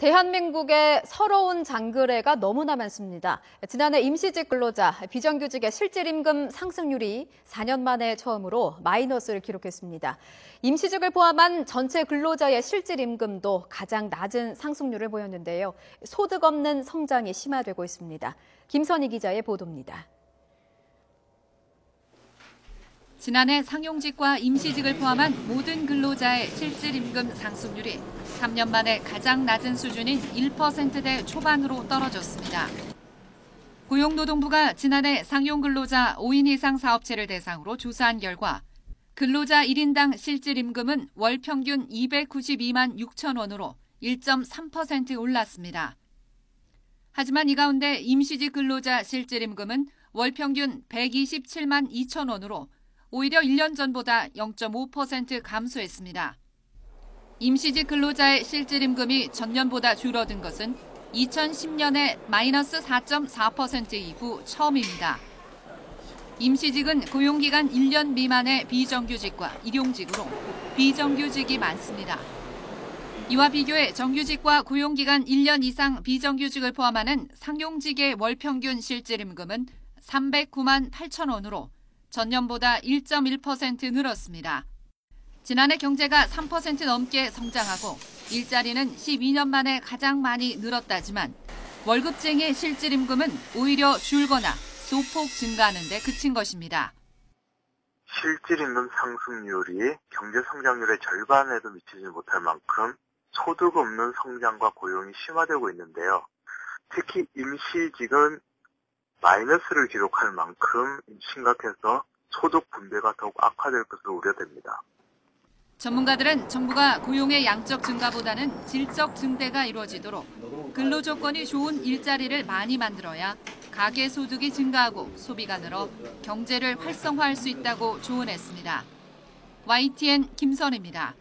대한민국의 서러운 장거래가 너무나 많습니다. 지난해 임시직 근로자, 비정규직의 실질임금 상승률이 4년 만에 처음으로 마이너스를 기록했습니다. 임시직을 포함한 전체 근로자의 실질임금도 가장 낮은 상승률을 보였는데요. 소득 없는 성장이 심화되고 있습니다. 김선희 기자의 보도입니다. 지난해 상용직과 임시직을 포함한 모든 근로자의 실질임금 상승률이 3년 만에 가장 낮은 수준인 1%대 초반으로 떨어졌습니다. 고용노동부가 지난해 상용근로자 5인 이상 사업체를 대상으로 조사한 결과 근로자 1인당 실질임금은 월 평균 292만 6천 원으로 1.3% 올랐습니다. 하지만 이 가운데 임시직 근로자 실질임금은 월 평균 127만 2천 원으로 오히려 1년 전보다 0.5% 감소했습니다. 임시직 근로자의 실질임금이 전년보다 줄어든 것은 2010년에 마이너스 4.4% 이후 처음입니다. 임시직은 고용기간 1년 미만의 비정규직과 일용직으로 비정규직이 많습니다. 이와 비교해 정규직과 고용기간 1년 이상 비정규직을 포함하는 상용직의 월평균 실질임금은 309만 8천 원으로 전년보다 1.1% 늘었습니다. 지난해 경제가 3% 넘게 성장하고 일자리는 12년 만에 가장 많이 늘었다지만 월급쟁이 실질임금은 오히려 줄거나 소폭 증가하는 데 그친 것입니다. 실질임금 상승률이 경제 성장률의 절반에도 미치지 못할 만큼 소득 없는 성장과 고용이 심화되고 있는데요. 특히 임시직은 마이너스를 기록할 만큼 심각해서 소득 분배가 더욱 악화될 것으로 우려됩니다. 전문가들은 정부가 고용의 양적 증가보다는 질적 증대가 이루어지도록 근로 조건이 좋은 일자리를 많이 만들어야 가계 소득이 증가하고 소비가 늘어 경제를 활성화할 수 있다고 조언했습니다. YTN 김선희입니다.